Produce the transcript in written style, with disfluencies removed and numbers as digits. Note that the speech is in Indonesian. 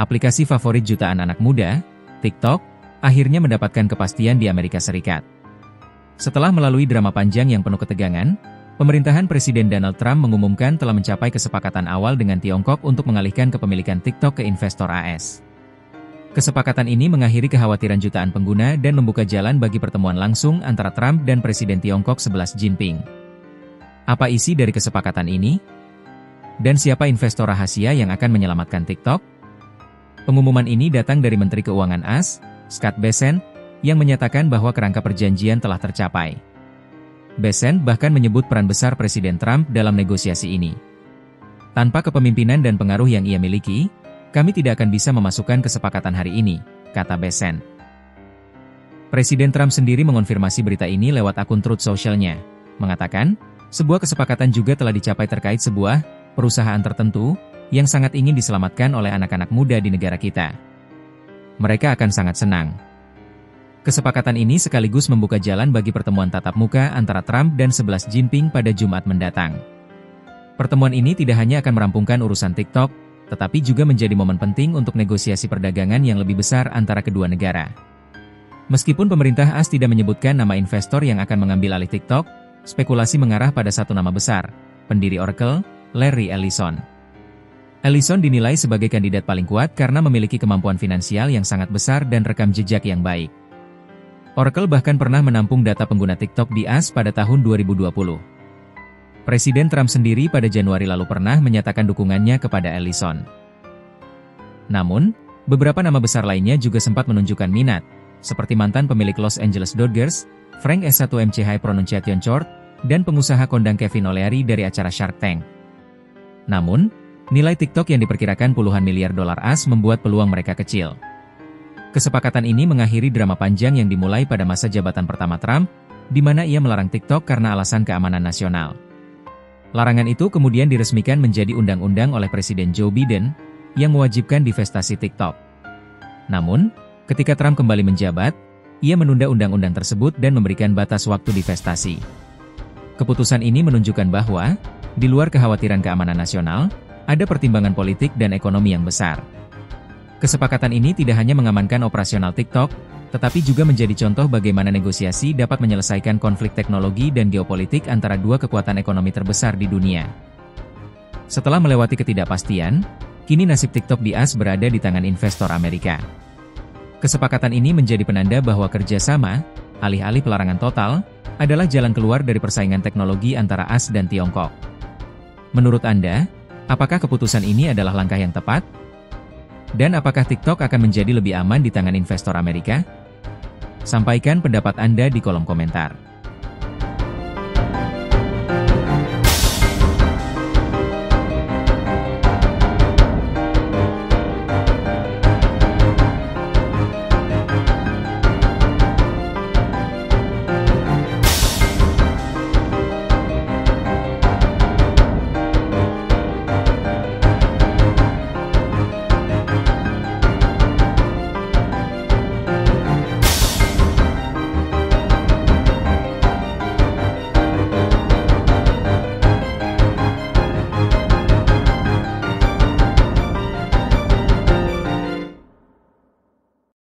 aplikasi favorit jutaan anak muda, TikTok, akhirnya mendapatkan kepastian di Amerika Serikat. Setelah melalui drama panjang yang penuh ketegangan, pemerintahan Presiden Donald Trump mengumumkan telah mencapai kesepakatan awal dengan Tiongkok untuk mengalihkan kepemilikan TikTok ke investor AS. Kesepakatan ini mengakhiri kekhawatiran jutaan pengguna dan membuka jalan bagi pertemuan langsung antara Trump dan Presiden Tiongkok Xi Jinping. Apa isi dari kesepakatan ini? Dan siapa investor rahasia yang akan menyelamatkan TikTok? Pengumuman ini datang dari Menteri Keuangan AS, Scott Bessent, yang menyatakan bahwa kerangka perjanjian telah tercapai. Bessent bahkan menyebut peran besar Presiden Trump dalam negosiasi ini. Tanpa kepemimpinan dan pengaruh yang ia miliki, kami tidak akan bisa memasukkan kesepakatan hari ini, kata Bessent. Presiden Trump sendiri mengonfirmasi berita ini lewat akun Truth Social-nya, mengatakan, sebuah kesepakatan juga telah dicapai terkait sebuah perusahaan tertentu yang sangat ingin diselamatkan oleh anak-anak muda di negara kita. Mereka akan sangat senang. Kesepakatan ini sekaligus membuka jalan bagi pertemuan tatap muka antara Trump dan Xi Jinping pada Jumat mendatang. Pertemuan ini tidak hanya akan merampungkan urusan TikTok, tetapi juga menjadi momen penting untuk negosiasi perdagangan yang lebih besar antara kedua negara. Meskipun pemerintah AS tidak menyebutkan nama investor yang akan mengambil alih TikTok, spekulasi mengarah pada satu nama besar, pendiri Oracle, Larry Ellison. Ellison dinilai sebagai kandidat paling kuat karena memiliki kemampuan finansial yang sangat besar dan rekam jejak yang baik. Oracle bahkan pernah menampung data pengguna TikTok di AS pada tahun 2020. Presiden Trump sendiri pada Januari lalu pernah menyatakan dukungannya kepada Ellison. Namun, beberapa nama besar lainnya juga sempat menunjukkan minat, seperti mantan pemilik Los Angeles Dodgers, Frank S1MC High Pronunciation Chord, dan pengusaha kondang Kevin O'Leary dari acara Shark Tank. Namun, nilai TikTok yang diperkirakan puluhan miliar dolar AS membuat peluang mereka kecil. Kesepakatan ini mengakhiri drama panjang yang dimulai pada masa jabatan pertama Trump, di mana ia melarang TikTok karena alasan keamanan nasional. Larangan itu kemudian diresmikan menjadi undang-undang oleh Presiden Joe Biden, yang mewajibkan divestasi TikTok. Namun, ketika Trump kembali menjabat, ia menunda undang-undang tersebut dan memberikan batas waktu divestasi. Keputusan ini menunjukkan bahwa, di luar kekhawatiran keamanan nasional, ada pertimbangan politik dan ekonomi yang besar. Kesepakatan ini tidak hanya mengamankan operasional TikTok, tetapi juga menjadi contoh bagaimana negosiasi dapat menyelesaikan konflik teknologi dan geopolitik antara dua kekuatan ekonomi terbesar di dunia. Setelah melewati ketidakpastian, kini nasib TikTok di AS berada di tangan investor Amerika. Kesepakatan ini menjadi penanda bahwa kerjasama, alih-alih pelarangan total, adalah jalan keluar dari persaingan teknologi antara AS dan Tiongkok. Menurut Anda, apakah keputusan ini adalah langkah yang tepat? Dan apakah TikTok akan menjadi lebih aman di tangan investor Amerika? Sampaikan pendapat Anda di kolom komentar.